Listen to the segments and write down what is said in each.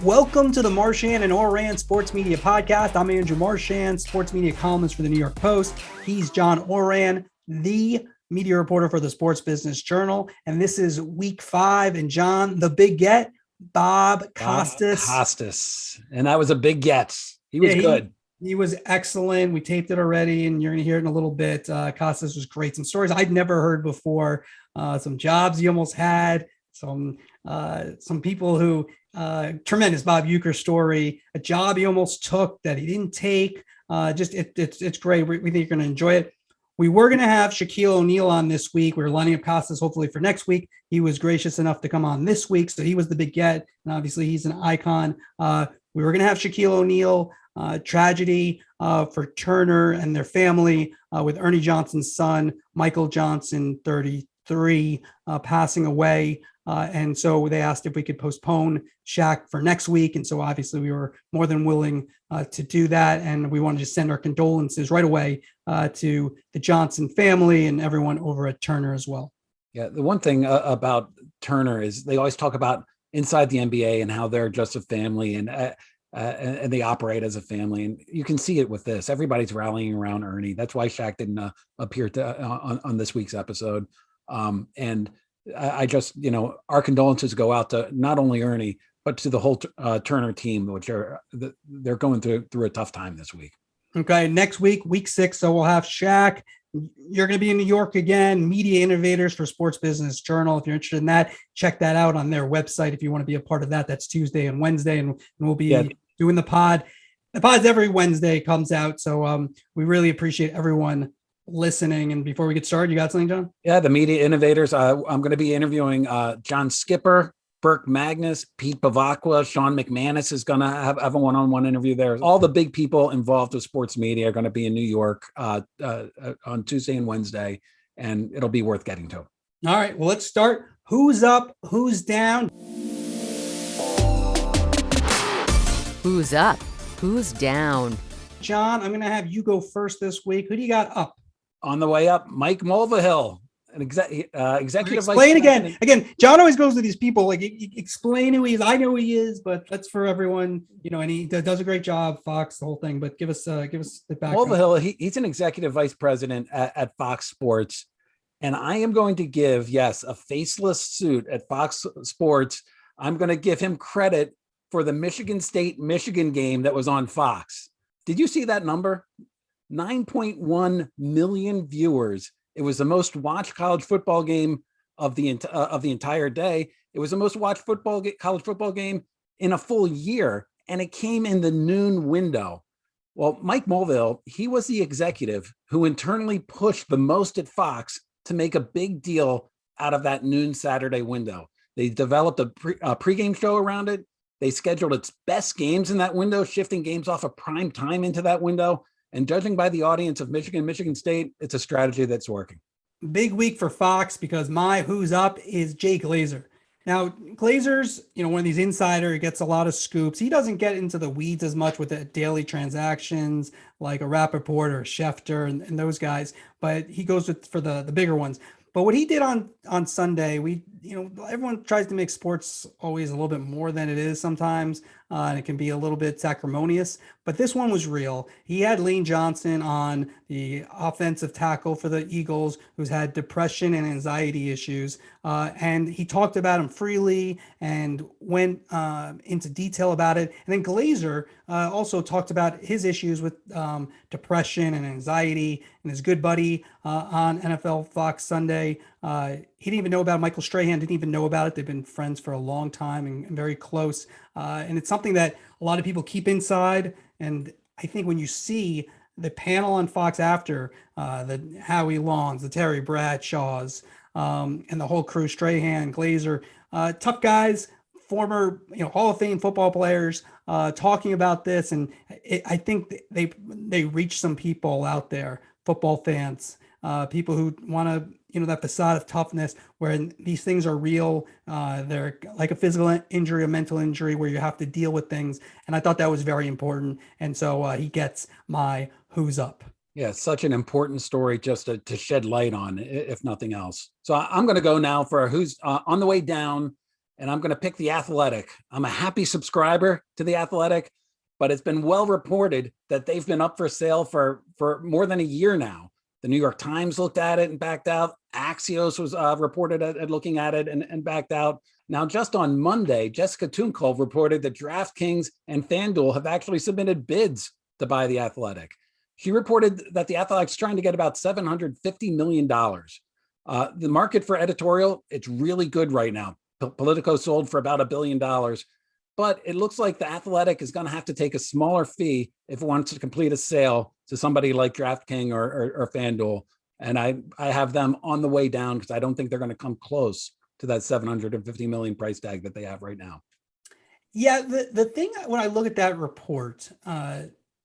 Welcome to the Marchand and Ourand Sports Media Podcast. I'm Andrew Marchand, sports media columnist for the New York Post. He's John Ourand, the media reporter for the Sports Business Journal. And this is week 5. And John, the big get, Bob Costas. And that was a big get. He was good. He was excellent. We taped it already, and you're going to hear it in a little bit. Costas was great. Some stories I'd never heard before. Some jobs he almost had. Some people who tremendous Bob Uecker story, a job he almost took that he didn't take. It's great. We think you're going to enjoy it. We were going to have Shaquille O'Neal on this week. We were lining up Costas hopefully for next week. He was gracious enough to come on this week, so he was the big get, and obviously he's an icon. We were going to have Shaquille O'Neal, tragedy for Turner and their family with Ernie Johnson's son, Michael Johnson, 33, passing away. And so they asked if we could postpone Shaq for next week. And so obviously we were more than willing to do that. And we wanted to send our condolences right away to the Johnson family and everyone over at Turner as well. Yeah, the one thing about Turner is they always talk about inside the NBA and how they're just a family and they operate as a family. And you can see it with this. Everybody's rallying around Ernie. That's why Shaq didn't appear on this week's episode. And I just, our condolences go out to not only Ernie, but to the whole Turner team, which they're going through a tough time this week. Okay, next week, week 6. So we'll have Shaq. You're going to be in New York again, Media Innovators for Sports Business Journal. If you're interested in that, check that out on their website. If you want to be a part of that, that's Tuesday and Wednesday. And we'll be doing the pod. The pod's every Wednesday comes out. So we really appreciate everyone listening. And before we get started, you got something, John? Yeah, the Media Innovators. I'm going to be interviewing John Skipper, Burke Magnus, Pete Bavacqua, Sean McManus is going to have a one-on-one interview there. All the big people involved with sports media are going to be in New York on Tuesday and Wednesday, and it'll be worth getting to. All right, well, let's start. Who's up? Who's down? Who's up? Who's down? John, I'm going to have you go first this week. Who do you got up? On the way up, Mike Mulvihill, an executive. Explain again. John always goes to these people like explain who he is. I know who he is, but that's for everyone. And he does a great job. Fox, the whole thing. But give us the background. Mulvihill, he's an executive vice president at Fox Sports, and I am going to give a faceless suit at Fox Sports. I'm going to give him credit for the Michigan State-Michigan game that was on Fox. Did you see that number? 9.1 million viewers. It was the most watched college football game of the entire day. It was the most watched college football game in a full year, and it came in the noon window. Well, Mike Mulvihill, he was the executive who internally pushed the most at Fox to make a big deal out of that noon Saturday window. They developed a pregame show around it. They scheduled its best games in that window, shifting games off of prime time into that window. And judging by the audience of Michigan State, it's a strategy that's working. Big week for Fox because my who's up is Jay Glazer. Now, Glazer's, one of these insider, he gets a lot of scoops. He doesn't get into the weeds as much with the daily transactions like a Rappaport or a Schefter and those guys, but he goes for the bigger ones. But what he did on Sunday, everyone tries to make sports always a little bit more than it is sometimes, and it can be a little bit acrimonious. But this one was real. He had Lane Johnson on, the offensive tackle for the Eagles, who's had depression and anxiety issues, and he talked about him freely and went into detail about it. And then Glazer also talked about his issues with depression and anxiety, and his good buddy on NFL Fox Sunday. He didn't even know about it. Michael Strahan didn't even know about it. They've been friends for a long time and very close. And it's something that a lot of people keep inside. And I think when you see the panel on Fox after the Howie Longs, the Terry Bradshaws, and the whole crew, Strahan, Glazer, tough guys, former Hall of Fame football players, talking about this. And I think they reach some people out there, football fans, people who want to, that facade of toughness where these things are real. They're like a physical injury, a mental injury where you have to deal with things. And I thought that was very important. And so he gets my who's up. Yeah, such an important story just to shed light on, if nothing else. So I'm going to go now for who's on the way down. and I'm going to pick The Athletic. I'm a happy subscriber to The Athletic, but it's been well reported that they've been up for sale for more than a year now. The New York Times looked at it and backed out. Axios was reported at looking at it and backed out. Now, just on Monday, Jessica Tunkov reported that DraftKings and FanDuel have actually submitted bids to buy The Athletic. She reported that The Athletic's trying to get about $750 million. The market for editorial, it's really good right now. Politico sold for about $1 billion, but it looks like The Athletic is going to have to take a smaller fee if it wants to complete a sale to somebody like DraftKings or FanDuel. And I have them on the way down because I don't think they're going to come close to that $750 million price tag that they have right now. Yeah, the thing when I look at that report,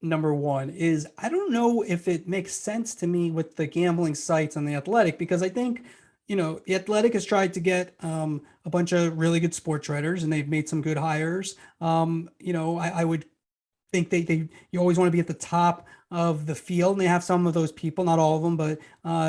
number one, is I don't know if it makes sense to me with the gambling sites on The Athletic, because I think, The Athletic has tried to get a bunch of really good sports writers, and they've made some good hires. I would think you always want to be at the top of the field, and they have some of those people, not all of them, but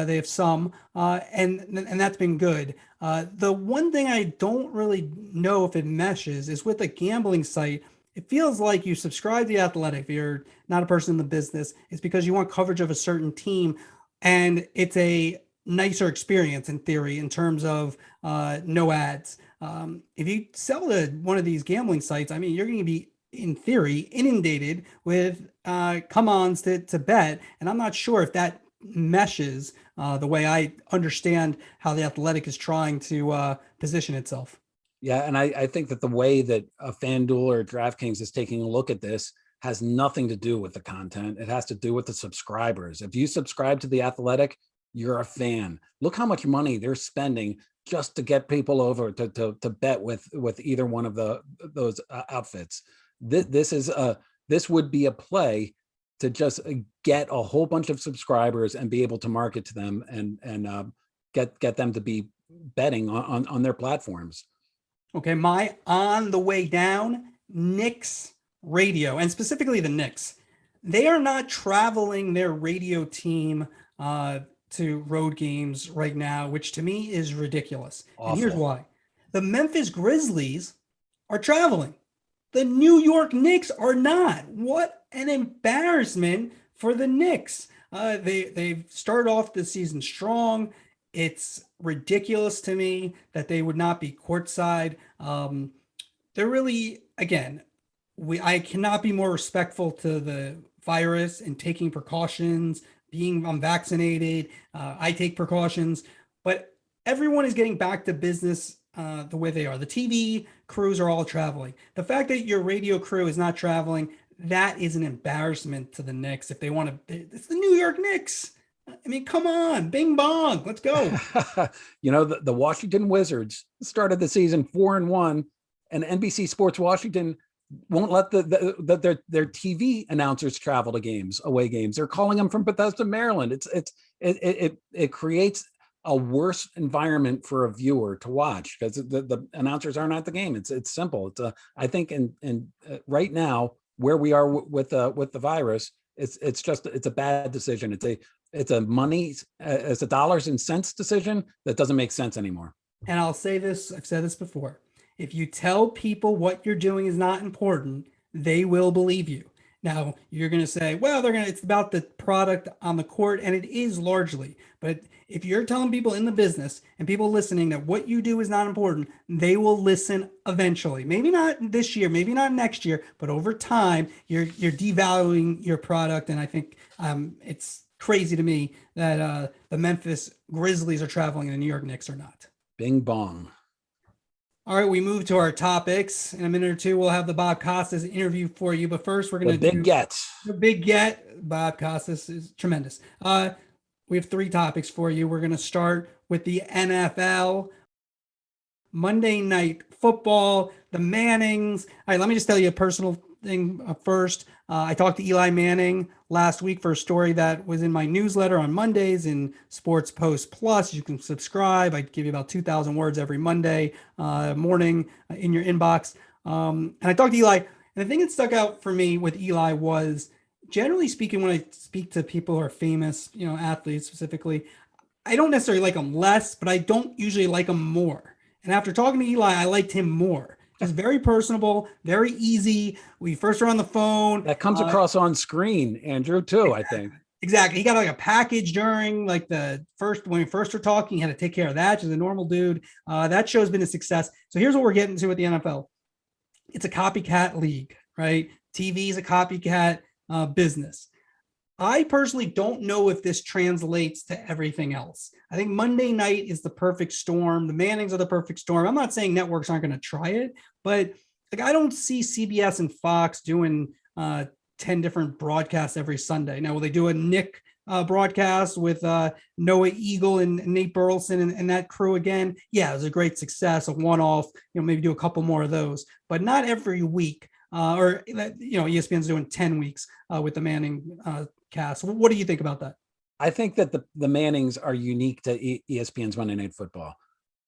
they have some, and that's been good. The one thing I don't really know if it meshes is with a gambling site. It feels like you subscribe to The Athletic if you're not a person in the business. It's because you want coverage of a certain team, and it's a nicer experience in theory in terms of no ads. If you sell to one of these gambling sites, I mean, you're going to be, in theory, inundated with come-ons to bet, and I'm not sure if that meshes the way I understand how The Athletic is trying to position itself. Yeah, and I think that the way that a FanDuel or DraftKings is taking a look at this has nothing to do with the content. It has to do with the subscribers. If you subscribe to The Athletic, you're a fan. Look how much money they're spending just to get people over to bet with either one of those outfits. This would be a play to just get a whole bunch of subscribers and be able to market to them and get them to be betting on their platforms. Okay, my on the way down, Knicks radio, and specifically the Knicks. They are not traveling their radio team to road games right now, which to me is ridiculous. Awful. And here's why. The Memphis Grizzlies are traveling. The New York Knicks are not. What an embarrassment for the Knicks. They've started off the season strong. It's ridiculous to me that they would not be courtside. They're really, again, I cannot be more respectful to the virus and taking precautions, being unvaccinated. I take precautions, but everyone is getting back to business the way they are. The TV crews are all traveling. The fact that your radio crew is not traveling, that is an embarrassment to the Knicks. If they want to, it's the New York Knicks. I mean, come on, bing bong, let's go. The Washington Wizards started the season 4-1, and NBC Sports Washington won't let their TV announcers travel to away games. They're calling them from Bethesda, Maryland. It creates a worse environment for a viewer to watch because the announcers aren't at the game. It's simple. I think in right now where we are with the virus, it's a bad decision. It's a dollars and cents decision that doesn't make sense anymore. And I'll say this, I've said this before. If you tell people what you're doing is not important, they will believe you. Now, you're going to say, well, it's about the product on the court, and it is largely. But if you're telling people in the business and people listening that what you do is not important, they will listen eventually. Maybe not this year, maybe not next year, but over time, you're devaluing your product. And I think it's crazy to me that the Memphis Grizzlies are traveling and the New York Knicks are not. Bing bong. All right, we move to our topics. In a minute or two, we'll have the Bob Costas interview for you. But first, we're going to do the big get. Bob Costas is tremendous. We have 3 topics for you. We're going to start with the NFL. Monday Night Football, the Mannings. All right, let me just tell you a personal thing first. I talked to Eli Manning last week for a story that was in my newsletter on Mondays in Sports Post Plus. You can subscribe. I give you about 2,000 words every Monday morning in your inbox. And I talked to Eli, and the thing that stuck out for me with Eli was, generally speaking, when I speak to people who are famous, athletes specifically, I don't necessarily like them less, but I don't usually like them more. And after talking to Eli, I liked him more. Just very personable, very easy. We first were on the phone. That comes across on screen, Andrew, too, I think. Exactly. He got like a package during when we first were talking. He had to take care of that. Just a normal dude. That show's been a success. So here's what we're getting to with the NFL. It's a copycat league, right? TV is a copycat business. I personally don't know if this translates to everything else. I think Monday night is the perfect storm. The Mannings are the perfect storm. I'm not saying networks aren't going to try it, but like I don't see CBS and Fox doing 10 different broadcasts every Sunday. Now, will they do a Nick broadcast with Noah Eagle and Nate Burleson and that crew again? Yeah, it was a great success, a one-off. Maybe do a couple more of those, but not every week. ESPN's doing 10 weeks with the Manning cast. What do you think about that? I think that the Mannings are unique to ESPN's Monday Night Football.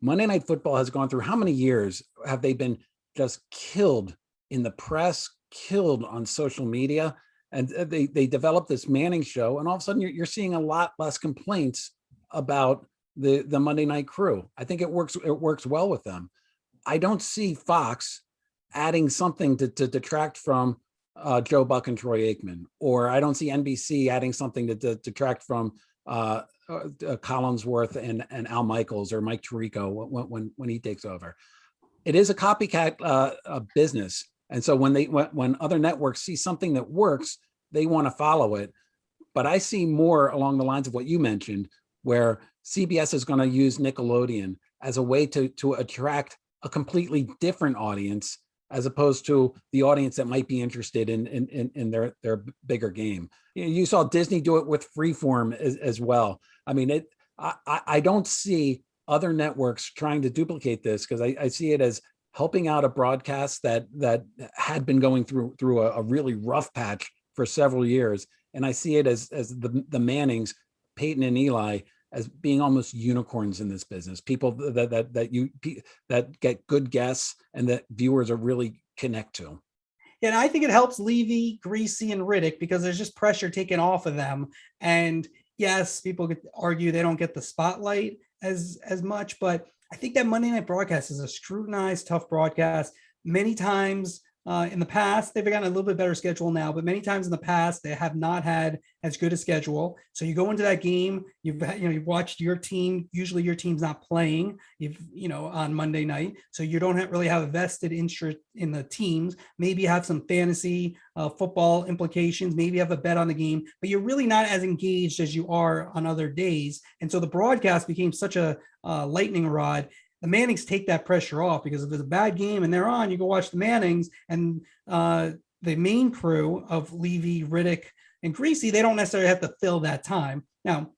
Monday Night Football has gone through how many years have they been just killed in the press, killed on social media, and they developed this Manning show, and all of a sudden you're seeing a lot less complaints about the Monday Night crew. I think it works well with them. I don't see Fox adding something to detract from Joe Buck and Troy Aikman, or I don't see NBC adding something to detract from Collinsworth and Al Michaels or Mike Tirico when he takes over. It is a copycat business, and so when other networks see something that works, they want to follow it. But I see more along the lines of what you mentioned, where CBS is going to use Nickelodeon as a way to attract a completely different audience, as opposed to the audience that might be interested in their bigger game. You saw Disney do it with Freeform as well. I mean, I don't see other networks trying to duplicate this, because I see it as helping out a broadcast that had been going through a really rough patch for several years. And I see it as the Mannings, Peyton and Eli, as being almost unicorns in this business, people that get good guests and that viewers are really connect to. Yeah, and I think it helps Levy, Greasy, and Riddick because there's just pressure taken off of them. And yes, people could argue they don't get the spotlight as much, but I think that Monday night broadcast is a scrutinized, tough broadcast. Many times in the past, they've gotten a little bit better schedule now, but many times in the past, they have not had as good a schedule. So you go into that game, you've watched your team. Usually your team's not playing, on Monday night. So you don't really have a vested interest in the teams. Maybe you have some fantasy football implications. Maybe you have a bet on the game, but you're really not as engaged as you are on other days. And so the broadcast became such a lightning rod. The Mannings take that pressure off, because if it's a bad game and they're on, you go watch the Mannings, and the main crew of Levy, Riddick, and Greasy, they don't necessarily have to fill that time. Now,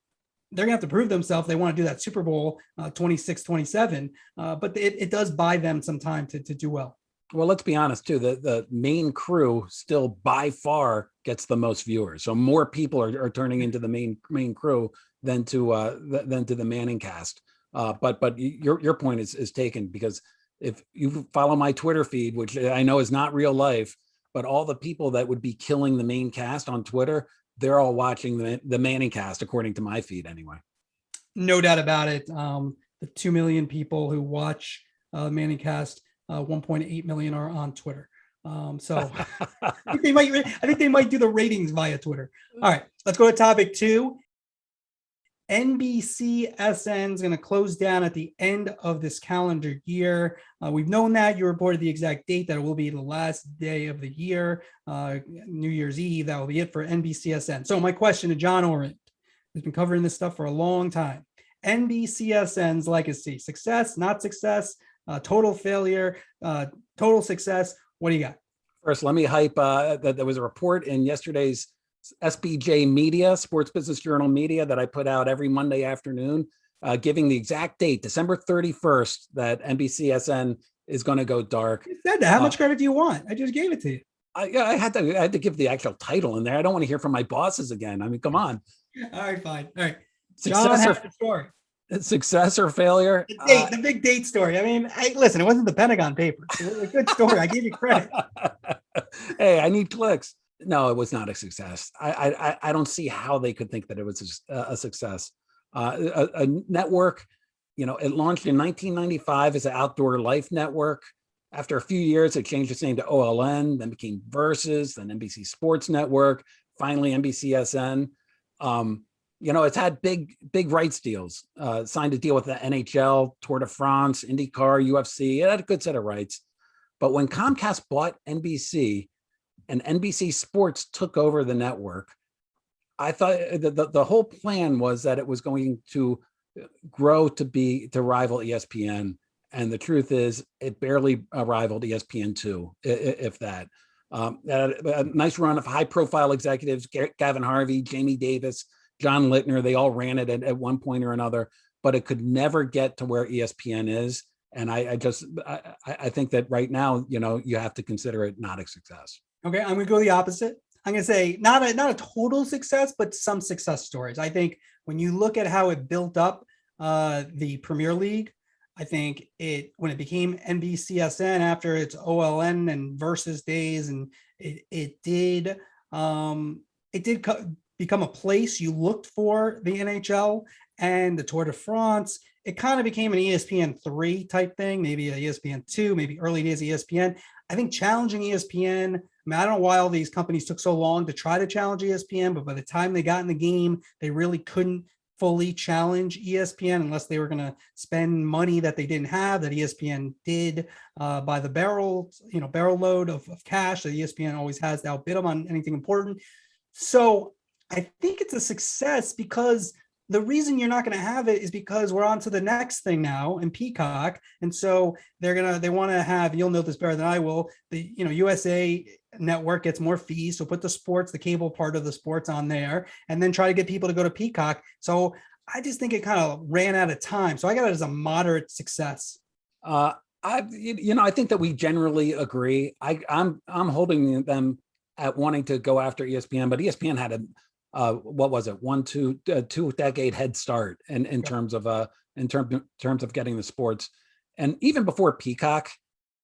they're going to have to prove themselves. They want to do that Super Bowl 26-27, but it does buy them some time to do well. Well, let's be honest, too. The main crew still by far gets the most viewers. So more people are turning into the main crew than to the Manning cast. But your point is taken, because if you follow my Twitter feed, which I know is not real life, but all the people that would be killing the main cast on Twitter, they're all watching the Manning cast, according to my feed anyway. No doubt about it. The 2 million people who watch Manning cast, 1.8 million are on Twitter. So I think they might do the ratings via Twitter. All right, let's go to topic 2. NBCSN is going to close down at the end of this calendar year. We've known that. You reported the exact date that it will be the last day of the year, New Year's Eve. That will be it for NBCSN. So my question to John Ourand, who's been covering this stuff for a long time. NBCSN's legacy: success, not success, total failure, total success. What do you got? First, let me hype that there was a report in yesterday's SBJ Media, Sports Business Journal Media, that I put out every Monday afternoon, giving the exact date, December 31st, that NBCSN is going to go dark. You said that. How much credit do you want? I just gave it to you. I had to give the actual title in there. I don't want to hear from my bosses again. I mean, come on. All right, fine. All right. Success or failure? The big date story. I mean, listen, it wasn't the Pentagon Papers. It was a good story. I gave you credit. Hey, I need clicks. No, it was not a success. I don't see how they could think that it was a success. A network it launched in 1995 as an outdoor life network. After a few years, it changed its name to OLN, then became Versus, then NBC Sports Network, finally NBCSN. It's had big rights deals, signed a deal with the NHL, Tour de France, IndyCar, UFC. It had a good set of rights. But when Comcast bought NBC and NBC Sports took over the network, I thought the whole plan was that it was going to grow to rival ESPN. And the truth is, it barely rivaled ESPN2, if that. A nice run of high-profile executives, Gavin Harvey, Jamie Davis, John Littner, they all ran it at one point or another, but it could never get to where ESPN is. And I think that right now, you have to consider it not a success. Okay, I'm going to go the opposite. I'm going to say not a total success, but some success stories. I think when you look at how it built up the Premier League, I think when it became NBCSN after its OLN and Versus days, and it did become a place you looked for the NHL and the Tour de France. It kind of became an ESPN3 type thing, maybe a ESPN2, maybe early days of ESPN. I think challenging ESPN, I don't know why all these companies took so long to try to challenge ESPN, but by the time they got in the game, they really couldn't fully challenge ESPN unless they were going to spend money that they didn't have, that ESPN did by the barrel load of cash that ESPN always has to outbid them on anything important. So I think it's a success because the reason you're not going to have it is because we're on to the next thing now in Peacock. And so they want to have, you'll know this better than I will, the USA Network gets more fees. So put the cable part of the sports on there and then try to get people to go to Peacock. So I just think it kind of ran out of time. So I got it as a moderate success. I think that we generally agree. I'm holding them at wanting to go after ESPN, but ESPN had a, what was it, 2-decade head start in terms of getting the sports. And even before Peacock,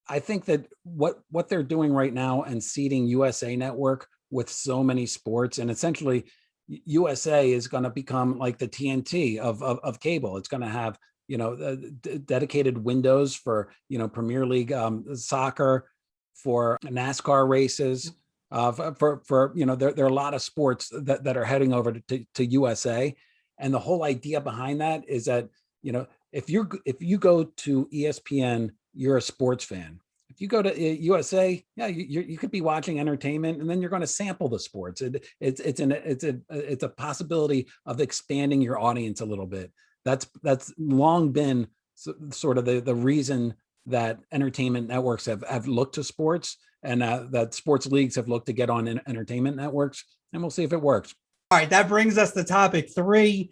I think that what they're doing right now and seeding USA Network with so many sports, and essentially USA is going to become like the TNT of cable. It's going to have dedicated windows for Premier League soccer, for NASCAR races. There are a lot of sports that are heading over to USA, and the whole idea behind that is that if you go to ESPN, you're a sports fan. If you go to USA, you could be watching entertainment, and then you're going to sample the sports. It's a possibility of expanding your audience a little bit. That's long been sort of the reason that entertainment networks have looked to sports, and that sports leagues have looked to get on entertainment networks, and we'll see if it works. All right, that brings us to topic 3,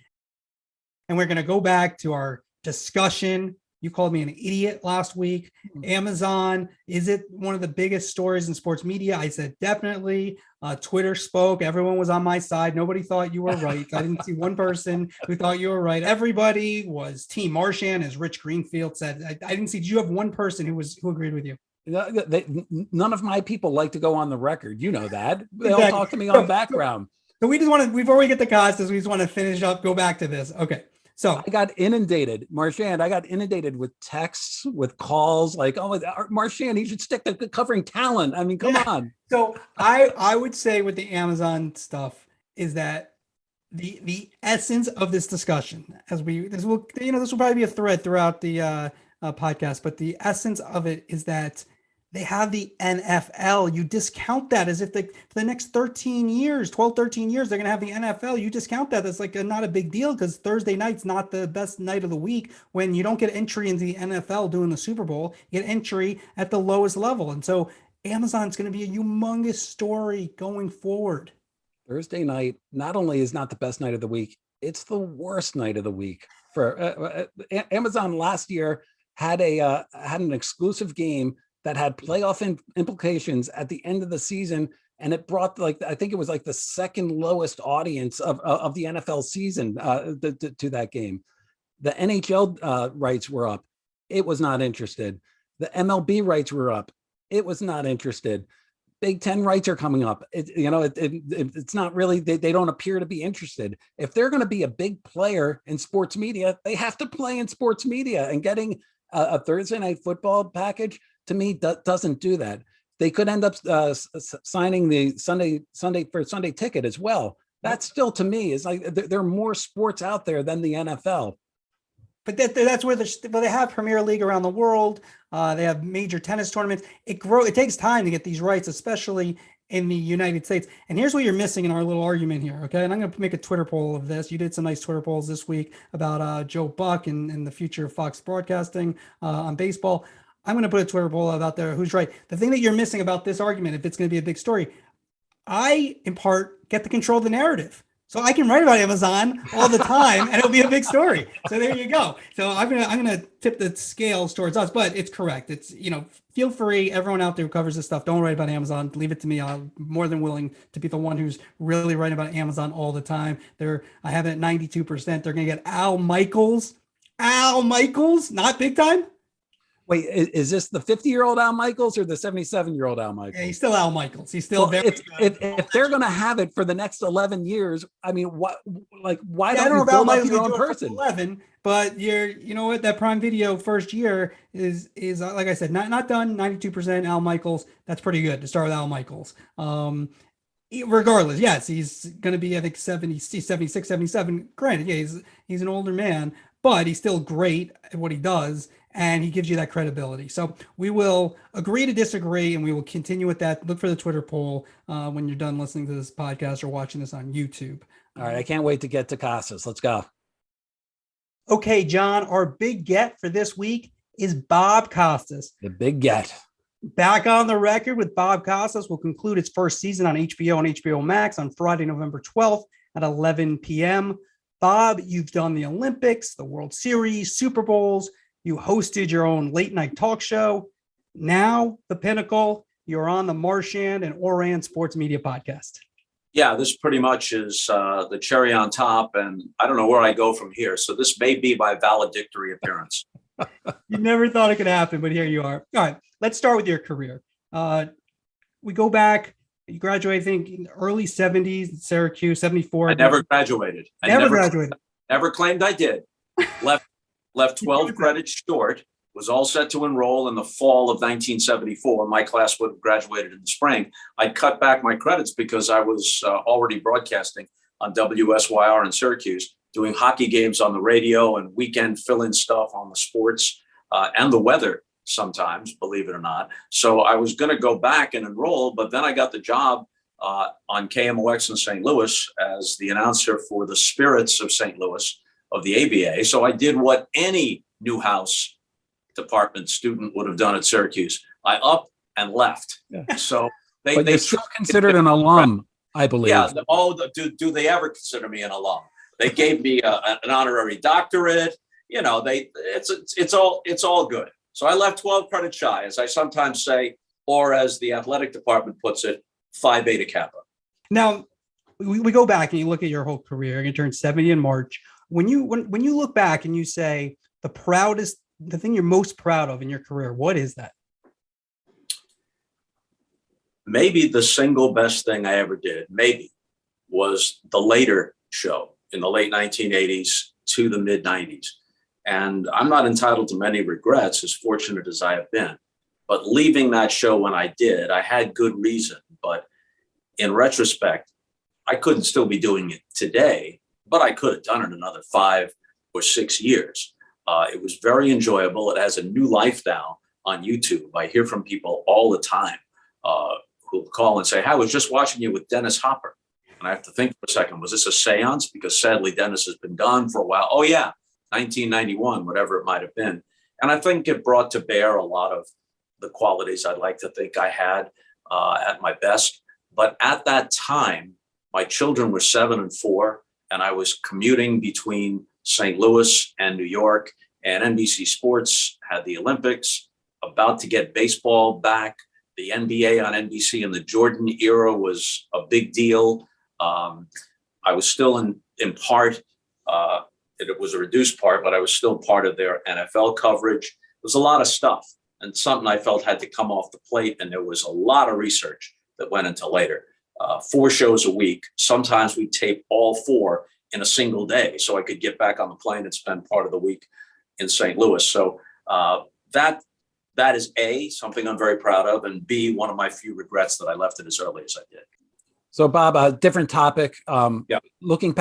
and we're going to go back to our discussion. You called me an idiot last week. Amazon, is it one of the biggest stories in sports media? I said definitely. Twitter spoke. Everyone was on my side. Nobody thought you were right. I didn't see one person who thought you were right. Everybody was Team Marchand, as Rich Greenfield said. I didn't see. Did you have one person who agreed with you? None of my people like to go on the record. You know that. They all talk to me on background. So we've already get the Costas. We just want to finish up, go back to this. Okay. So I got inundated, Marchand. I got inundated with texts, with calls, like, "Oh, Marchand, he should stick to covering talent." I mean, come on. So I would say with the Amazon stuff is that the essence of this discussion, this will probably be a thread throughout the podcast, but the essence of it is that they have the NFL. You discount that as if for the next 13 years, they're going to have the NFL. You discount that. That's like not a big deal because Thursday night's not the best night of the week when you don't get entry into the NFL doing the Super Bowl. You get entry at the lowest level. And so Amazon's going to be a humongous story going forward. Thursday night not only is not the best night of the week, it's the worst night of the week. For Amazon last year had an exclusive game that had playoff implications at the end of the season, and it brought I think it was the second lowest audience of the NFL season to that game. The NHL rights were up; it was not interested. The MLB rights were up; it was not interested. Big Ten rights are coming up. It's not really, they don't appear to be interested. If they're going to be a big player in sports media, they have to play in sports media, and getting a Thursday night football package to me doesn't do that. They could end up signing the Sunday ticket as well. That still, to me, is like there are more sports out there than the NFL. But that's where they have Premier League around the world. They have major tennis tournaments. It takes time to get these rights, especially in the United States. And here's what you're missing in our little argument here, okay? And I'm going to make a Twitter poll of this. You did some nice Twitter polls this week about Joe Buck and the future of Fox broadcasting on baseball. I'm going to put a Twitter poll out there. Who's right? The thing that you're missing about this argument, if it's going to be a big story, I, in part, get to control the narrative. So I can write about Amazon all the time and it'll be a big story. So there you go. So I'm gonna tip the scales towards us, but it's correct. It's, feel free, everyone out there who covers this stuff, don't write about Amazon. Leave it to me. I'm more than willing to be the one who's really writing about Amazon all the time. I have it at 92%. They're gonna get Al Michaels. Al Michaels, not big time. Wait, is this the 50-year-old Al Michaels or the 77-year-old Al Michaels? Yeah, he's still Al Michaels. He's still very good. If they're going to have it for the next 11 years, I mean, why I don't you build up your own person? 11, but you know what? That Prime Video first year is like I said, not done. 92% Al Michaels. That's pretty good to start with Al Michaels. Regardless, yes, he's going to be, I think, 76, 77. Granted, yeah, he's an older man, but he's still great at what he does. And he gives you that credibility. So we will agree to disagree, and we will continue with that. Look for the Twitter poll when you're done listening to this podcast or watching this on YouTube. All right, I can't wait to get to Costas. Let's go. Okay, John, our big get for this week is Bob Costas. The big get. Back on the record with Bob Costas will conclude its first season on HBO and HBO Max on Friday, November 12th at 11 p.m. Bob, you've done the Olympics, the World Series, Super Bowls. You hosted your own late night talk show. Now, the pinnacle, you're on the Marchand and Ourand Sports Media Podcast. Yeah, this pretty much is the cherry on top, and I don't know where I go from here. So this may be my valedictory appearance. You never thought it could happen, but here you are. All right, let's start with your career. We go back. You graduated, I think, in the early 70s, Syracuse, 74. I never graduated. Never graduated. Never claimed I did. Left 12 credits short, was all set to enroll in the fall of 1974. My class would have graduated in the spring. I'd cut back my credits because I was already broadcasting on WSYR in Syracuse, doing hockey games on the radio and weekend fill-in stuff on the sports and the weather sometimes, believe it or not. So I was going to go back and enroll, but then I got the job on KMOX in St. Louis as the announcer for the Spirits of St. Louis of the ABA. So I did what any Newhouse department student would have done at Syracuse. I up and left. Yeah. So they still considered an alum, I believe. Yeah. Do they ever consider me an alum? They gave me an honorary doctorate. It's all good. So I left 12 credits shy, as I sometimes say, or as the athletic department puts it, Phi Beta Kappa. Now we go back and you look at your whole career. You turned 70 in March. When you look back and you say the thing you're most proud of in your career, what is that? Maybe the single best thing I ever did, was the Later show in the late 1980s to the mid 90s. And I'm not entitled to many regrets, as fortunate as I have been. But leaving that show when I did, I had good reason. But in retrospect, I couldn't still be doing it today, but I could have done it another 5 or 6 years. It was very enjoyable. It has a new life now on YouTube. I hear from people all the time who call and say, "Hey, I was just watching you with Dennis Hopper." And I have to think for a second, was this a seance? Because sadly, Dennis has been gone for a while. Oh yeah, 1991, whatever it might have been. And I think it brought to bear a lot of the qualities I'd like to think I had at my best. But at that time, my children were 7 and 4, and I was commuting between St. Louis and New York, and NBC Sports had the Olympics, about to get baseball back. The NBA on NBC in the Jordan era was a big deal. I was still in part, it was a reduced part, but I was still part of their NFL coverage. It was a lot of stuff and something I felt had to come off the plate. And there was a lot of research that went into later. 4 shows a week. Sometimes we tape all 4 in a single day, so I could get back on the plane and spend part of the week in St. Louis. So that is A, something I'm very proud of, and B, one of my few regrets that I left it as early as I did. So, Bob, a different topic. Yeah. Looking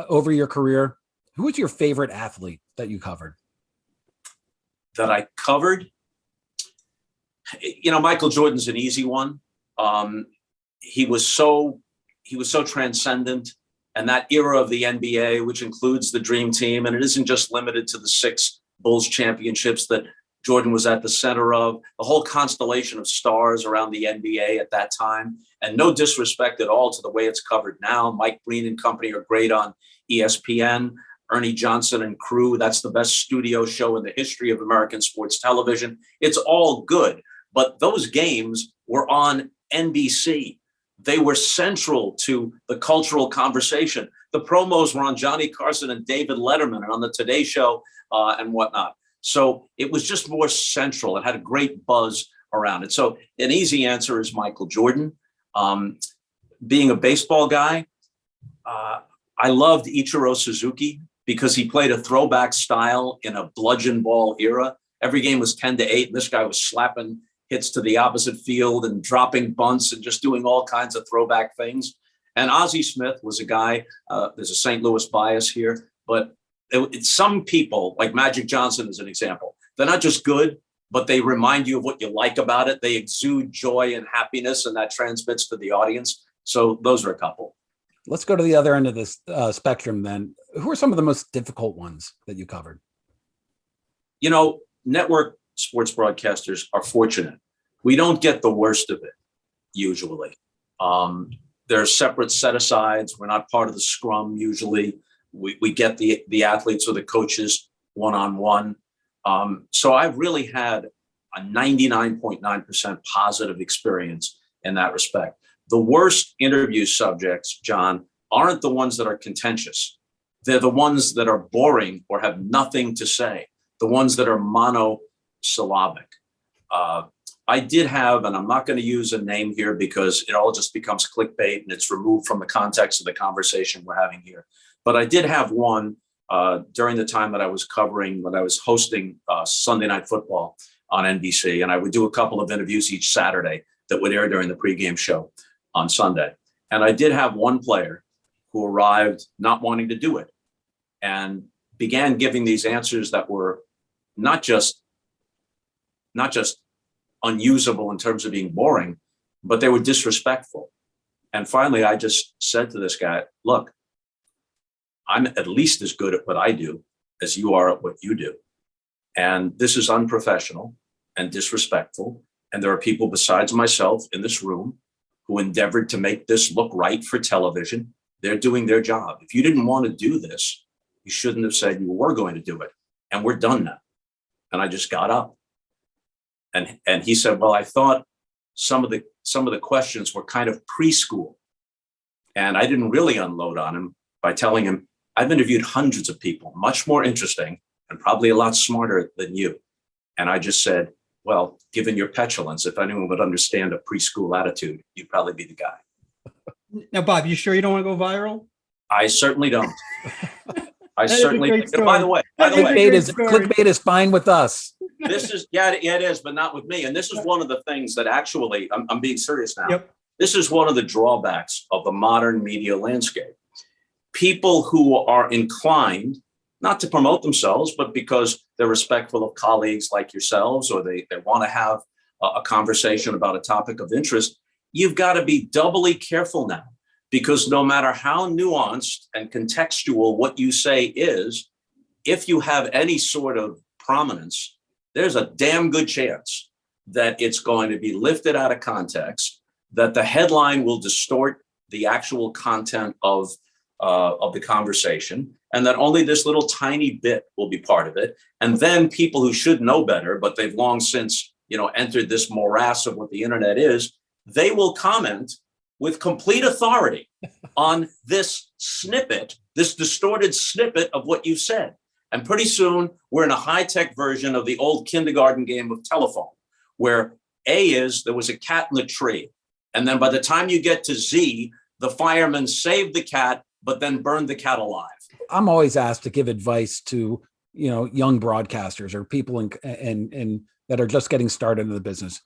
over your career, who was your favorite athlete that you covered? That I covered? Michael Jordan's an easy one. He was so transcendent, and that era of the NBA, which includes the Dream Team, and it isn't just limited to the 6 Bulls championships that Jordan was at the center of, the whole constellation of stars around the NBA at that time. And no disrespect at all to the way it's covered now. Mike Breen and company are great on ESPN. Ernie Johnson and crew, that's the best studio show in the history of American sports television. It's all good, but those games were on NBC. They were central to the cultural conversation. The promos were on Johnny Carson and David Letterman and on the Today Show and whatnot. So it was just more central. It had a great buzz around it. So an easy answer is Michael Jordan. Being a baseball guy, I loved Ichiro Suzuki because he played a throwback style in a bludgeon ball era. Every game was 10-8, and this guy was slapping hits to the opposite field and dropping bunts and just doing all kinds of throwback things. And Ozzie Smith was a guy, there's a St. Louis bias here, but it's some people, like Magic Johnson is an example, they're not just good, but they remind you of what you like about it. They exude joy and happiness, and that transmits to the audience. So those are a couple. Let's go to the other end of this spectrum then. Who are some of the most difficult ones that you covered? Network sports broadcasters are fortunate. We don't get the worst of it, usually. There are separate set-asides. We're not part of the scrum, usually. We get the athletes or the coaches one-on-one. So I've really had a 99.9% positive experience in that respect. The worst interview subjects, John, aren't the ones that are contentious. They're the ones that are boring or have nothing to say, the ones that are monosyllabic. I did have, and I'm not going to use a name here because it all just becomes clickbait and it's removed from the context of the conversation we're having here. But I did have one during the time that I was covering, when I was hosting Sunday Night Football on NBC, and I would do a couple of interviews each Saturday that would air during the pregame show on Sunday. And I did have one player who arrived not wanting to do it and began giving these answers that were not just unusable in terms of being boring, but they were disrespectful. And finally, I just said to this guy, look, I'm at least as good at what I do as you are at what you do. And this is unprofessional and disrespectful. And there are people besides myself in this room who endeavored to make this look right for television. They're doing their job. If you didn't want to do this, you shouldn't have said you were going to do it. And we're done now. And I just got up. And he said, well, I thought some of the questions were kind of preschool. And I didn't really unload on him by telling him, I've interviewed hundreds of people, much more interesting and probably a lot smarter than you. And I just said, well, given your petulance, if anyone would understand a preschool attitude, you'd probably be the guy. Now, Bob, you sure you don't want to go viral? I certainly don't. I certainly. By the way, clickbait is fine with us. This is it is, but not with me. And this is one of the things that actually, I'm being serious now. Yep. This is one of the drawbacks of the modern media landscape. People who are inclined not to promote themselves, but because they're respectful of colleagues like yourselves, or they want to have a conversation about a topic of interest, you've got to be doubly careful now, because no matter how nuanced and contextual what you say is, if you have any sort of prominence, there's a damn good chance that it's going to be lifted out of context, that the headline will distort the actual content of the conversation, and that only this little tiny bit will be part of it. And then people who should know better, but they've long since, entered this morass of what the internet is, they will comment with complete authority on this snippet, this distorted snippet of what you said. And pretty soon we're in a high-tech version of the old kindergarten game of telephone, where A is there was a cat in the tree, And then by the time you get to Z, the fireman saved the cat, but then burned the cat alive. I'm always asked to give advice to, young broadcasters or people in that are just getting started in the business.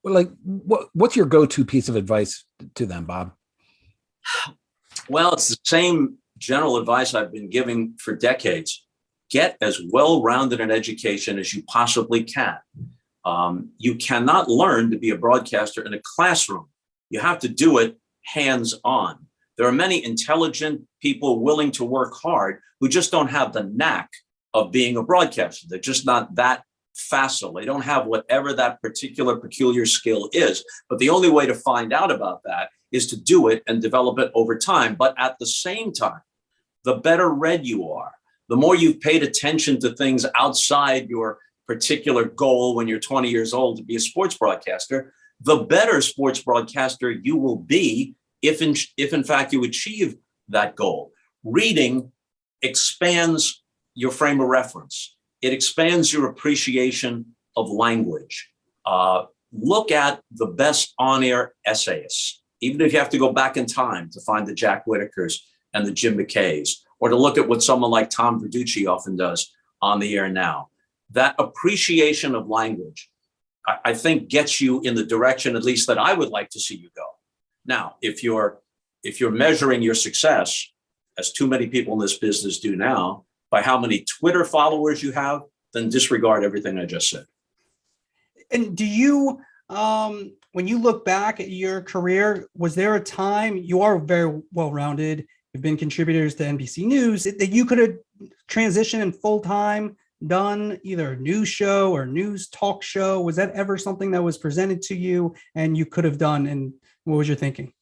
Like, what's your go-to piece of advice to them, Bob? Well, it's the same general advice I've been giving for decades. Get as well-rounded an education as you possibly can. You cannot learn to be a broadcaster in a classroom. You have to do it hands-on. There are many intelligent people willing to work hard who just don't have the knack of being a broadcaster. They're just not that facile. They don't have whatever that particular peculiar skill is. But the only way to find out about that is to do it and develop it over time. But at the same time, the better read you are, the more you've paid attention to things outside your particular goal when you're 20 years old to be a sports broadcaster, the better sports broadcaster you will be if in fact you achieve that goal. Reading expands your frame of reference. It expands your appreciation of language. Look at the best on-air essayists, even if you have to go back in time to find the Jack Whitakers and the Jim McKays, or to look at what someone like Tom Verducci often does on the air now. That appreciation of language, I think, gets you in the direction, at least, that I would like to see you go. Now, if you're measuring your success, as too many people in this business do now, by how many Twitter followers you have, then disregard everything I just said. And do you, when you look back at your career, was there a time, you are very well-rounded, you've been contributors to NBC News, that you could have transitioned in full-time, done either a news show or news talk show? Was that ever something that was presented to you and you could have done? And what was your thinking?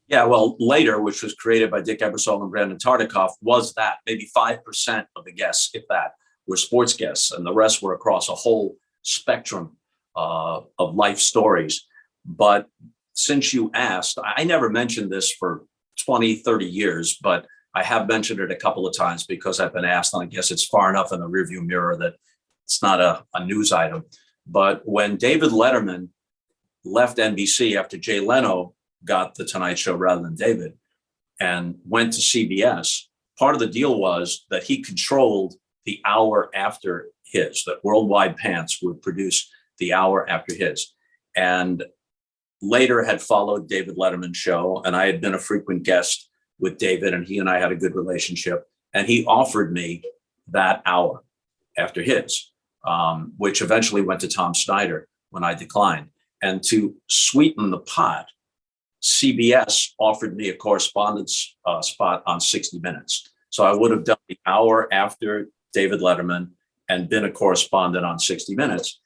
Yeah, well, Later, which was created by Dick Ebersol and Brandon Tartikoff, was that. Maybe 5% of the guests, if that, were sports guests, and the rest were across a whole spectrum of life stories. But since you asked, I never mentioned this for 20, 30 years, but I have mentioned it a couple of times because I've been asked, and I guess it's far enough in the rearview mirror that it's not a news item. But when David Letterman left NBC after Jay Leno got the Tonight Show rather than David and went to CBS, part of the deal was that he controlled the hour after his, that Worldwide Pants would produce the hour after his. And Later had followed David Letterman's show, and I had been a frequent guest with David, and he and I had a good relationship. And he offered me that hour after his, which eventually went to Tom Snyder when I declined. And to sweeten the pot, CBS offered me a correspondence spot on 60 Minutes. So I would have done the hour after David Letterman and been a correspondent on 60 Minutes.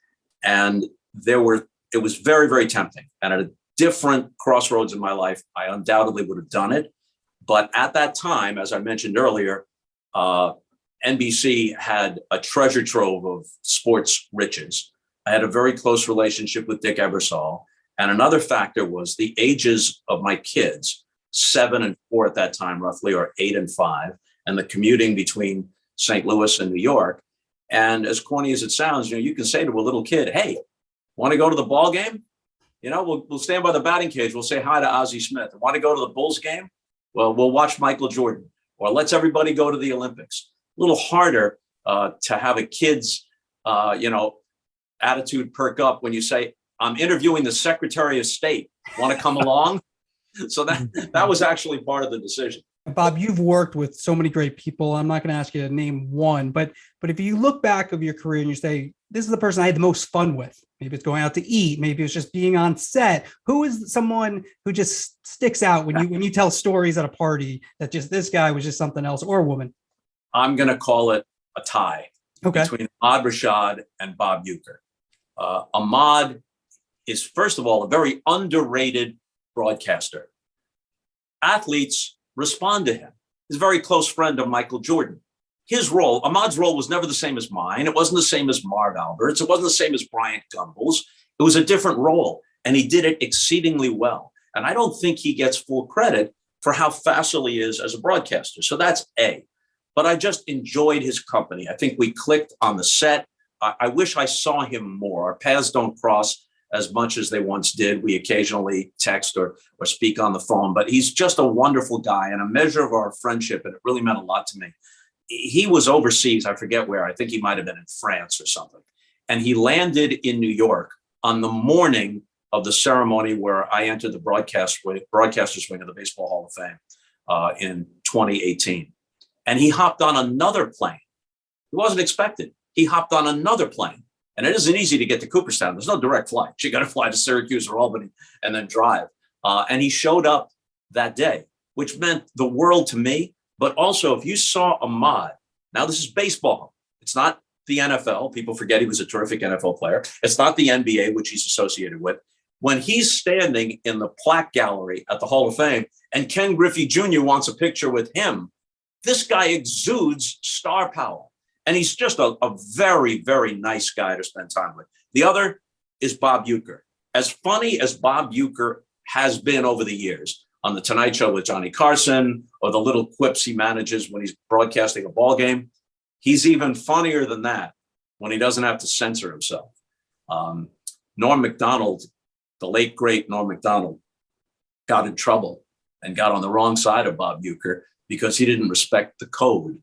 And it was very, very tempting. And at a different crossroads in my life, I undoubtedly would have done it. But at that time, as I mentioned earlier, NBC had a treasure trove of sports riches. I had a very close relationship with Dick Ebersol. And another factor was the ages of my kids, 7 and 4 at that time, roughly, or 8 and 5, and the commuting between St. Louis and New York. And as corny as it sounds, you can say to a little kid, hey, want to go to the ball game? We'll stand by the batting cage. We'll say hi to Ozzie Smith. Want to go to the Bulls game? Well, we'll watch Michael Jordan. Or let's everybody go to the Olympics. A little harder to have a kid's, attitude perk up when you say, I'm interviewing the Secretary of State. Want to come along? So that was actually part of the decision. Bob, you've worked with so many great people. I'm not going to ask you to name one, but if you look back of your career and you say, this is the person I had the most fun with, maybe it's going out to eat, maybe it's just being on set. Who is someone who just sticks out when you tell stories at a party that just this guy was just something else, or a woman? I'm going to call it a tie between Ahmad Rashad and Bob Uecker. Ahmad is, first of all, a very underrated broadcaster. Athletes respond to him. He's a very close friend of Michael Jordan. Ahmad's role was never the same as mine. It wasn't the same as Marv Alberts. It wasn't the same as Bryant Gumbel's. It was a different role, and he did it exceedingly well. And I don't think he gets full credit for how facile he is as a broadcaster. So that's A. But I just enjoyed his company. I think we clicked on the set. I wish I saw him more. Our paths don't cross as much as they once did. We occasionally text or speak on the phone, but he's just a wonderful guy and a measure of our friendship. And it really meant a lot to me. He was overseas. I forget where. I think he might have been in France or something. And he landed in New York on the morning of the ceremony where I entered the broadcasters wing of the Baseball Hall of Fame in 2018. And he hopped on another plane. He wasn't expected. He hopped on another plane. And it isn't easy to get to Cooperstown. There's no direct flight. You got to fly to Syracuse or Albany and then drive. And he showed up that day, which meant the world to me. But also, if you saw Ahmad, now this is baseball. It's not the NFL. People forget he was a terrific NFL player. It's not the NBA, which he's associated with. When he's standing in the plaque gallery at the Hall of Fame and Ken Griffey Jr. wants a picture with him, this guy exudes star power. And he's just a very, very nice guy to spend time with. The other is Bob Uecker. As funny as Bob Uecker has been over the years on The Tonight Show with Johnny Carson or the little quips he manages when he's broadcasting a ball game, he's even funnier than that when he doesn't have to censor himself. Norm Macdonald, the late, great Norm Macdonald, got in trouble and got on the wrong side of Bob Uecker because he didn't respect the code.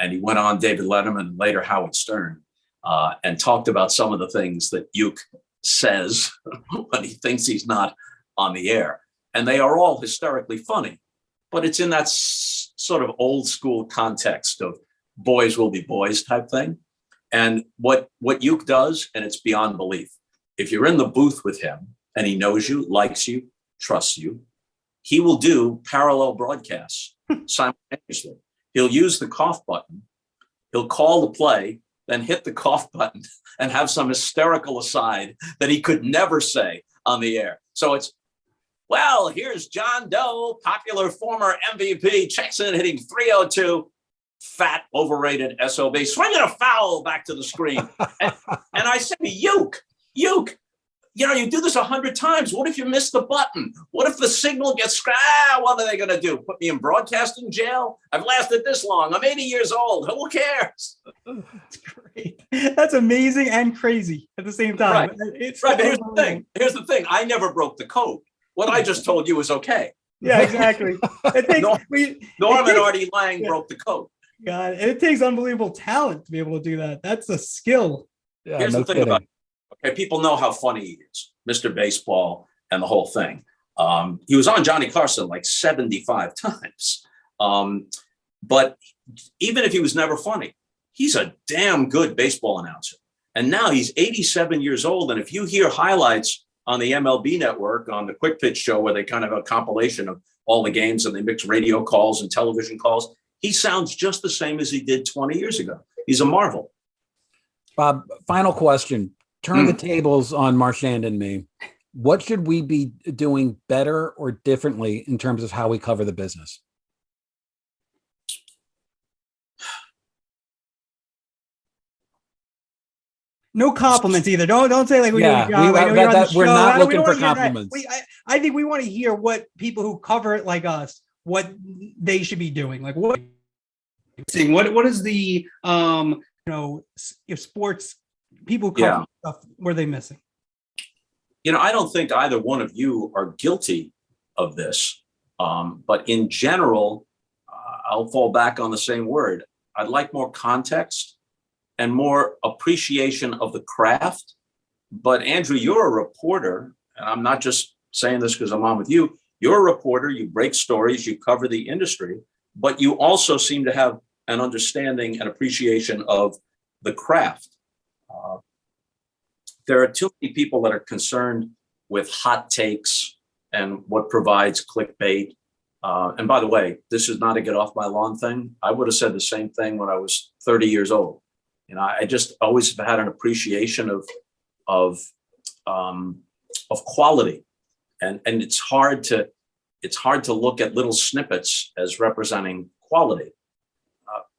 And he went on David Letterman and later Howard Stern and talked about some of the things that Ueck says when he thinks he's not on the air. And they are all hysterically funny, but it's in that sort of old school context of boys will be boys type thing. And what Ueck does, and it's beyond belief, if you're in the booth with him and he knows you, likes you, trusts you, he will do parallel broadcasts simultaneously. He'll use the cough button. He'll call the play, then hit the cough button and have some hysterical aside that he could never say on the air. So it's, well, here's John Doe, popular former MVP, checks in hitting 302, fat, overrated SOB, swinging a foul back to the screen. And I said, Ueck, you know, you do this 100 times. What if you miss the button? What if the signal gets scratched? What are they going to do? Put me in broadcasting jail? I've lasted this long. I'm 80 years old. Who cares? That's great. That's amazing and crazy at the same time. Right. It's right. But here's the thing. I never broke the code. What I just told you is okay. Yeah, exactly. Norm and Artie Lang broke the code. God, and it takes unbelievable talent to be able to do that. That's a skill. Yeah, here's the thing about it. Okay, people know how funny he is, Mr. Baseball and the whole thing. He was on Johnny Carson like 75 times. But even if he was never funny, he's a damn good baseball announcer. And now he's 87 years old. And if you hear highlights on the MLB network, on the Quick Pitch show, where they kind of have a compilation of all the games and they mix radio calls and television calls, he sounds just the same as he did 20 years ago. He's a marvel. Bob, final question. Turn the tables on Marchand and me. What should we be doing better or differently in terms of how we cover the business? No compliments either. Don't say like we're Yeah, we're not looking for compliments. I think we want to hear what people who cover it like us, what they should be doing. Like what is the if sports people who cover stuff, what are they missing? You know, I don't think either one of you are guilty of this. But in general, I'll fall back on the same word. I'd like more context and more appreciation of the craft. But Andrew, you're a reporter, and I'm not just saying this because I'm on with you. You're a reporter, you break stories, you cover the industry, but you also seem to have an understanding and appreciation of the craft. There are too many people that are concerned with hot takes and what provides clickbait. And by the way, this is not a get off my lawn thing. I would have said the same thing when I was 30 years old. You know, I just always have had an appreciation of quality, and it's hard to look at little snippets as representing quality.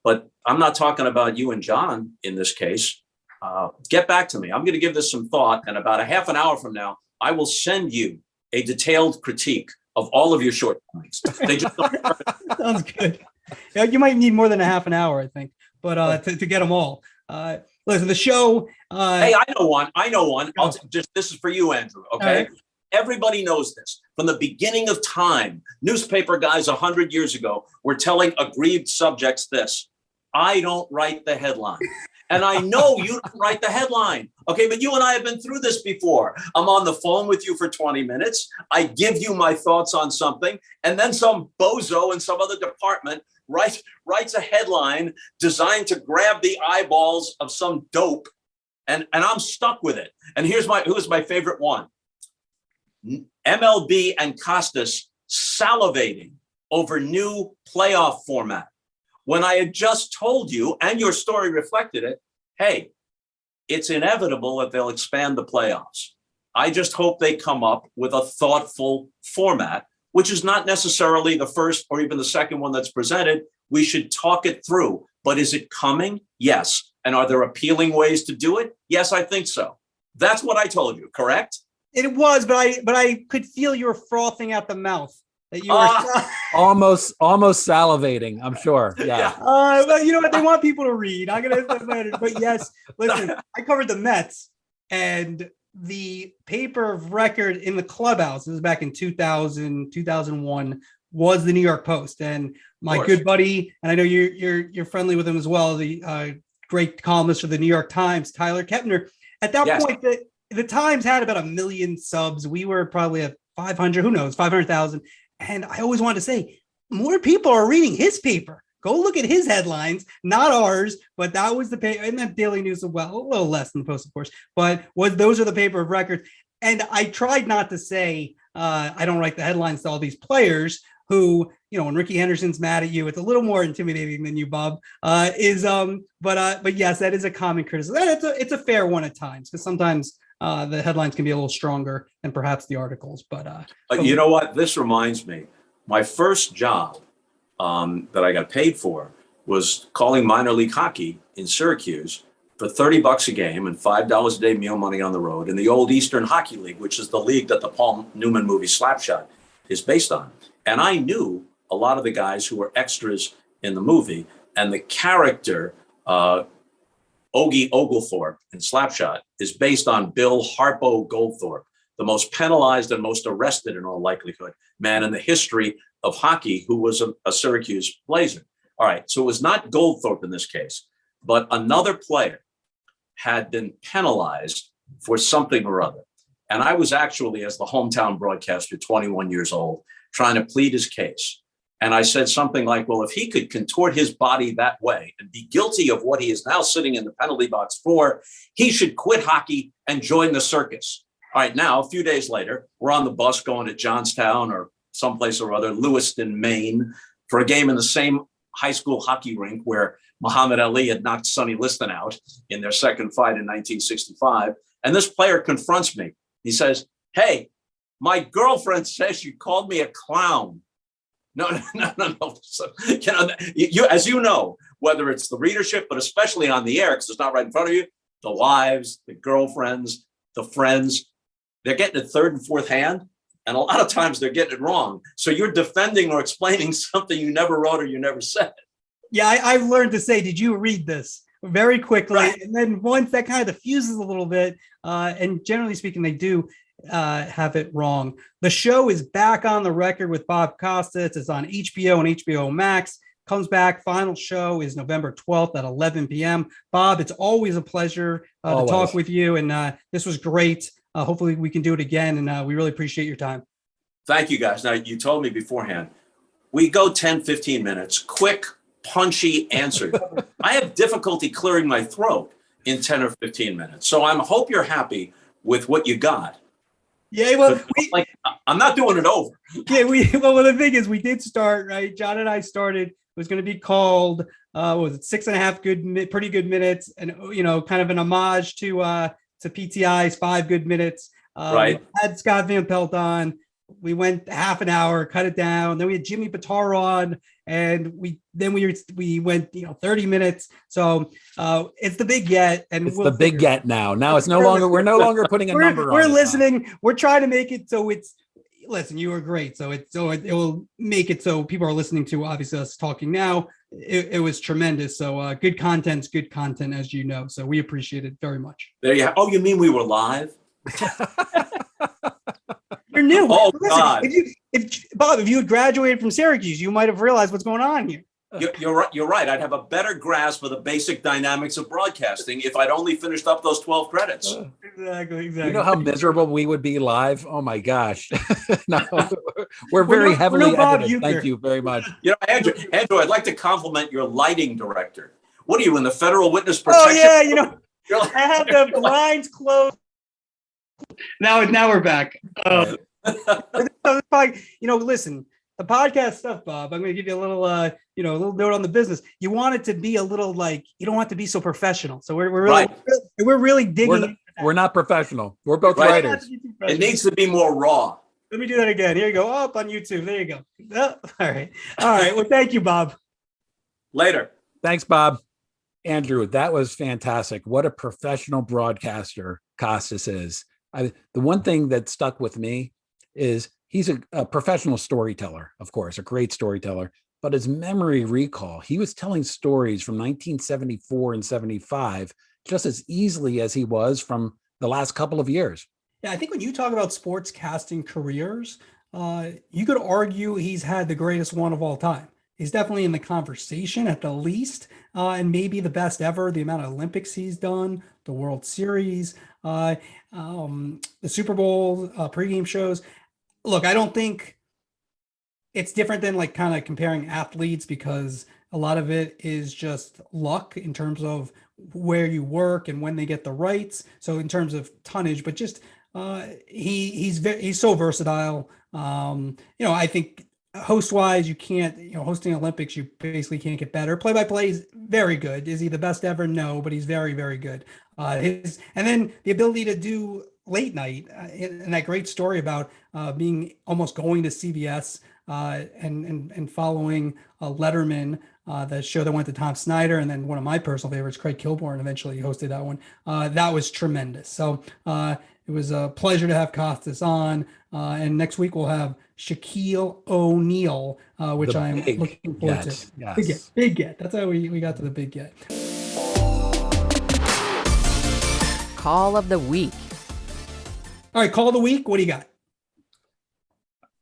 But I'm not talking about you and John in this case. Get back to me. I'm going to give this some thought, and about a half an hour from now, I will send you a detailed critique of all of your shortcomings. They just sounds good. Yeah, you might need more than a half an hour, I think, but to get them all. listen, the show. Hey, I know one. This is for you, Andrew. Okay. Right. Everybody knows this. From the beginning of time, newspaper guys 100 years ago were telling aggrieved subjects this: I don't write the headline. And I know you don't write the headline. Okay, but you and I have been through this before. I'm on the phone with you for 20 minutes. I give you my thoughts on something, and then some bozo in some other department writes a headline designed to grab the eyeballs of some dope, and I'm stuck with it. And who's my favorite one? MLB and Costas salivating over new playoff format. When I had just told you, and your story reflected it, hey, it's inevitable that they'll expand the playoffs. I just hope they come up with a thoughtful format, which is not necessarily the first or even the second one that's presented. We should talk it through. But is it coming? Yes. And are there appealing ways to do it? Yes, I think so. That's what I told you, correct? It was, but I could feel you were frothing at the mouth. That you were almost salivating, I'm sure. Yeah. Well, you know what? They want people to read. I'm gonna, but yes, listen. I covered the Mets, and the paper of record in the clubhouse. This was back in 2000, 2001. Was the New York Post, and my good buddy, and I know you're friendly with him as well. The great columnist for the New York Times, Tyler Kepner. At that point, the Times had about 1 million subs. We were probably at 500. Who knows? 500,000. And I always wanted to say, more people are reading his paper. Go look at his headlines, not ours, but that was the paper. And that Daily News as well, a little less than the Post, of course, but those are the paper of record. And I tried not to say, I don't write the headlines to all these players who, when Ricky Henderson's mad at you, it's a little more intimidating than you, Bob, but yes, that is a common criticism. It's a fair one at times, because sometimes the headlines can be a little stronger than perhaps the articles, but you know what? This reminds me, my first job that I got paid for was calling minor league hockey in Syracuse for $30 a game and $5 a day meal money on the road in the old Eastern Hockey League, which is the league that the Paul Newman movie Slapshot is based on. And I knew a lot of the guys who were extras in the movie, and the character Ogie Oglethorpe in Slapshot is based on Bill Harpo Goldthorpe, the most penalized and most arrested in all likelihood man in the history of hockey, who was a Syracuse Blazer. All right, so it was not Goldthorpe in this case, but another player had been penalized for something or other. And I was actually, as the hometown broadcaster, 21 years old, trying to plead his case. And I said something like, well, if he could contort his body that way and be guilty of what he is now sitting in the penalty box for, he should quit hockey and join the circus. All right, now, a few days later, we're on the bus going to Johnstown or someplace or other, Lewiston, Maine, for a game in the same high school hockey rink where Muhammad Ali had knocked Sonny Liston out in their second fight in 1965. And this player confronts me. He says, hey, my girlfriend says you called me a clown. No. So, as you know, whether it's the readership, but especially on the air, because it's not right in front of you, the wives, the girlfriends, the friends, they're getting it third and fourth hand. And a lot of times they're getting it wrong. So you're defending or explaining something you never wrote or you never said. Yeah, I've learned to say, did you read this? Very quickly. Right. And then once that kind of diffuses a little bit, and generally speaking, they do have it wrong. The show is back on the record with Bob Costas. It's on HBO and HBO Max. Comes back. Final show is November 12th at 11 p.m. Bob, it's always a pleasure to talk with you. And this was great. Hopefully we can do it again. And we really appreciate your time. Thank you, guys. Now, you told me beforehand, we go 10, 15 minutes, quick, punchy answers. I have difficulty clearing my throat in 10 or 15 minutes. So I hope you're happy with what you got. Yeah, well, I'm not doing it over. Yeah, well, the thing is, we did start, right? John and I started. It was going to be called, what was it, 6.5 pretty good minutes, and kind of an homage to PTI's 5 good minutes. Right. Had Scott Van Pelt on. We went half an hour, cut it down. Then we had Jimmy Pitaro on, and we went 30 minutes. So it's the big get, and it's the big get now. Now it's no longer we're no longer putting a number on. We're listening. We're trying to make it so it's listen, you were great. So it will make it so people are listening to obviously us talking now. It was tremendous. So good content's good content, as you know. So we appreciate it very much. There you have. Oh, you mean we were live? You're new. Oh, Listen, God. Bob, if you had graduated from Syracuse, you might have realized what's going on here. You're right. You're right. I'd have a better grasp of the basic dynamics of broadcasting if I'd only finished up those 12 credits. Exactly. You know how miserable we would be live? Oh my gosh. No, we're very heavily Bob edited. Uecker. Thank you very much. You know, Andrew, I'd like to compliment your lighting director. What are you in the Federal Witness Protection? Oh yeah, you know, I have the blinds closed. Now we're back. Listen, the podcast stuff, Bob. I'm going to give you a little, a little note on the business. You want it to be a little you don't want to be so professional. So we're really, Right. we're really digging. We're not professional. We're both Right. writers. It needs to be more raw. Let me do that again. Here you go. Up on YouTube. There you go. Oh, all right. Well, thank you, Bob. Later. Thanks, Bob. Andrew, that was fantastic. What a professional broadcaster Costas is. The one thing that stuck with me is he's a professional storyteller, of course, a great storyteller, but his memory recall, he was telling stories from 1974 and 75 just as easily as he was from the last couple of years. Yeah, I think when you talk about sports casting careers, you could argue he's had the greatest one of all time. He's definitely in the conversation at the least, and maybe the best ever. The amount of Olympics he's done, the World Series, the Super Bowl, pregame shows. Look, I don't think it's different than like kind of comparing athletes because a lot of it is just luck in terms of where you work and when they get the rights. So in terms of tonnage, but just he's so versatile. I think host wise, you can't, hosting Olympics, you basically can't get better. Play by play is very good. Is he the best ever? No, but he's very, very good. And then the ability to do late night and that great story about being almost going to CBS and following Letterman, the show that went to Tom Snyder, and then one of my personal favorites, Craig Kilborn, eventually hosted that one. That was tremendous. So it was a pleasure to have Costas on. And next week we'll have Shaquille O'Neal, which I'm looking forward to. Yes. Big get. That's how we got to the big get. Call of the week. All right, call of the week. What do you got?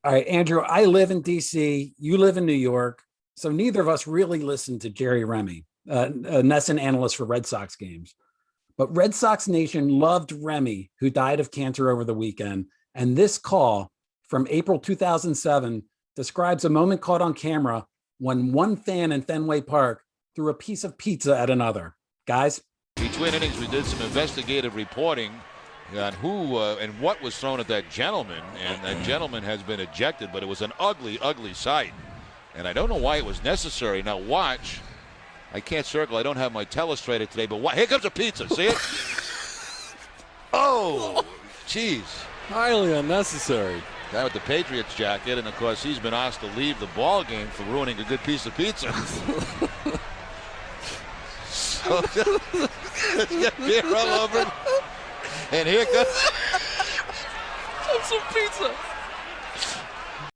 All right, Andrew, I live in DC. You live in New York. So neither of us really listened to Jerry Remy, a NESN analyst for Red Sox games. But Red Sox Nation loved Remy, who died of cancer over the weekend. And this call from April 2007 describes a moment caught on camera when one fan in Fenway Park threw a piece of pizza at another. Guys? Between innings, we did some investigative reporting on who and what was thrown at that gentleman. And that gentleman has been ejected, but it was an ugly, ugly sight. And I don't know why it was necessary. Now watch. I can't circle. I don't have my telestrator today, but here comes a pizza. See it? Oh, jeez. Highly unnecessary. Guy with the Patriots jacket, and of course he's been asked to leave the ball game for ruining a good piece of pizza. So let's get beer all over it. And here comes some pizza.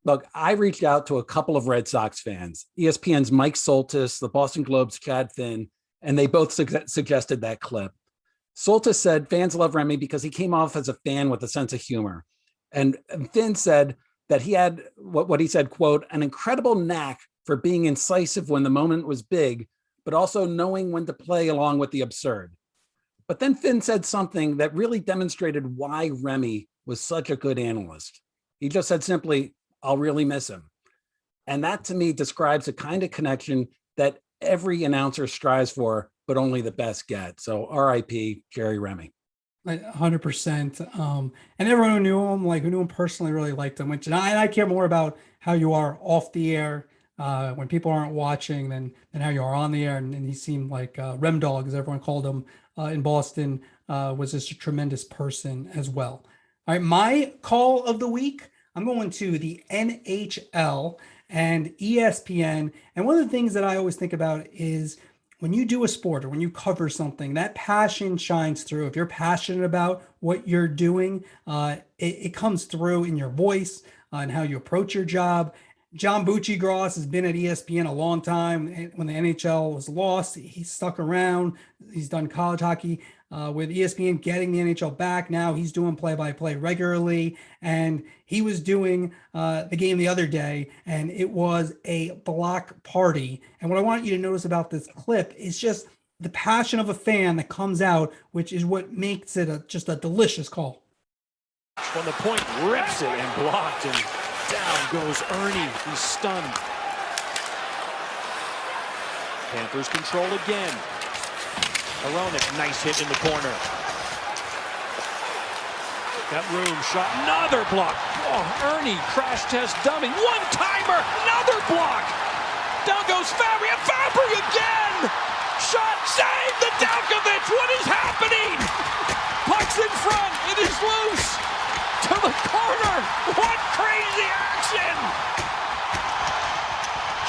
Look, I reached out to a couple of Red Sox fans, ESPN's Mike Soltis, the Boston Globe's Chad Finn, and they both suggested that clip. Soltis said fans love Remy because he came off as a fan with a sense of humor. And Finn said that he had what he said, quote, an incredible knack for being incisive when the moment was big, but also knowing when to play along with the absurd. But then Finn said something that really demonstrated why Remy was such a good analyst. He just said simply, I'll really miss him. And that to me describes the kind of connection that every announcer strives for, but only the best get. So RIP Jerry Remy. 100%. And everyone who knew him personally really liked him, which, and I care more about how you are off the air when people aren't watching than how you are on the air. And he seemed like Rem Dog, as everyone called him in Boston, was just a tremendous person as well. All right, my call of the week, I'm going to the NHL and ESPN. And one of the things that I always think about is when you do a sport or when you cover something, that passion shines through. If you're passionate about what you're doing, it comes through in your voice. and how you approach your job. John Buccigross has been at ESPN a long time. When the NHL was lost, he stuck around. He's done college hockey with ESPN getting the NHL back. Now he's doing play-by-play regularly, and he was doing the game the other day, and it was a block party. And what I want you to notice about this clip is just the passion of a fan that comes out, which is what makes it just a delicious call. From the point, rips it and blocked, and down goes Ernie. He's stunned. Panthers control again. Aronik, nice hit in the corner. Got room, shot, another block. Oh, Ernie, crash test dummy. One-timer, another block. Down goes Fabry, and Fabry again. Shot, save the Dalkovich. What is happening? Puck's in front, it is loose. To the corner, what crazy action!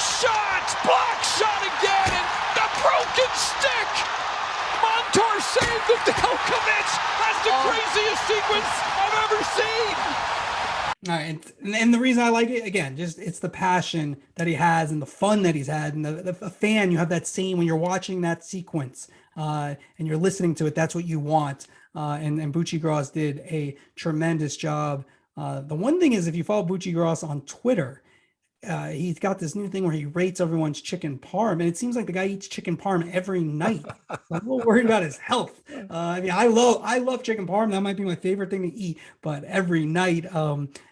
Shot, block shot again, and the broken stick! Montour saved the Dalkovich! That's the craziest sequence I've ever seen! All right, and the reason I like it, again, just it's the passion that he has and the fun that he's had. And the fan, you have that same when you're watching that sequence and you're listening to it, that's what you want. And Buccigross did a tremendous job. The one thing is, if you follow Buccigross on Twitter, he's got this new thing where he rates everyone's chicken parm, and it seems like the guy eats chicken parm every night. So I'm a little worried about his health. I mean, I love chicken parm. That might be my favorite thing to eat, but every night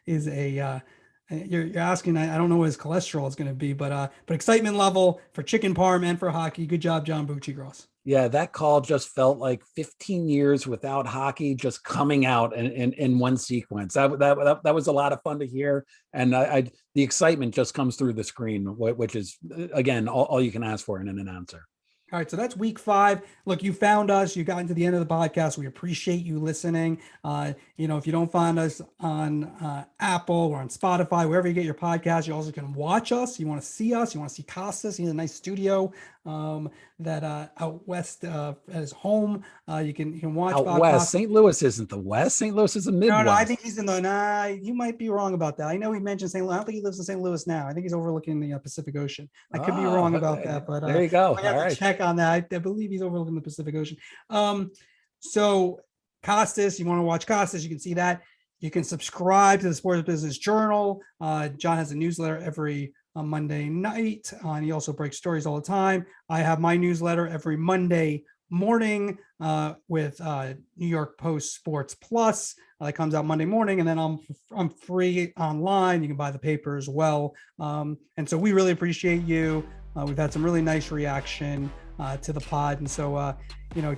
is a you're asking. I don't know what his cholesterol is going to be, but excitement level for chicken parm and for hockey. Good job, John Buccigross. Yeah, that call just felt like 15 years without hockey just coming out in one sequence. That was a lot of fun to hear, and the excitement just comes through the screen, which is again all you can ask for in an announcer. All right, so that's week 5. Look, you found us. You got to the end of the podcast. We appreciate you listening. If you don't find us on Apple or on Spotify, wherever you get your podcast, you also can watch us. You want to see us. You want to see Costas. He's a nice studio that out west at his home. You can watch out Bob west. Costas. St. Louis isn't the west. St. Louis is the Midwest. No, I think he's in the. You might be wrong about that. I know he mentioned St. Louis. I don't think he lives in St. Louis now. I think he's overlooking the Pacific Ocean. I could be wrong about that, but there you go. I have to check on that. I believe he's overlooking the Pacific Ocean. So Costas, you want to watch Costas, you can see that. You can subscribe to the Sports Business Journal. John has a newsletter every Monday night, and he also breaks stories all the time. I have my newsletter every Monday morning with New York Post Sports Plus. That comes out Monday morning, and then I'm free online. You can buy the paper as well. And so we really appreciate you. We've had some really nice reaction to the pod. And so,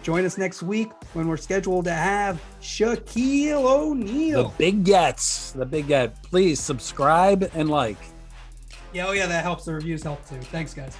join us next week when we're scheduled to have Shaquille O'Neal. The big gets. Please subscribe and like. Yeah, that helps. The reviews help too. Thanks, guys.